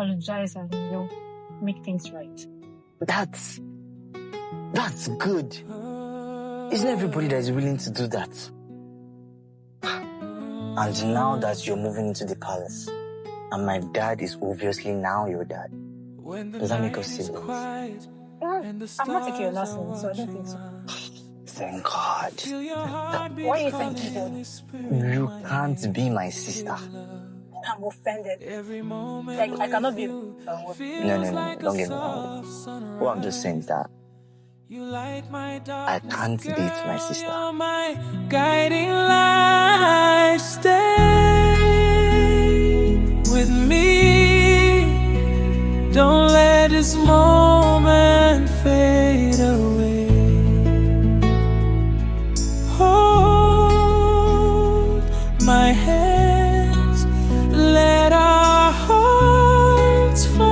Apologize and make things right. That's good. Isn't everybody that is willing to do that? And now that you're moving into the palace, and my dad is obviously now your dad, does that make us siblings? I'm not taking your last name, so I don't think so. Thank God. Why are you thanking God? You can't be my sister. I'm offended. Like, I cannot be. No, don't get me wrong. What I'm just saying is that I can't date my sister. My guiding light, stay with me. Don't let this moment fade away. Hold my hands, let our hearts fall.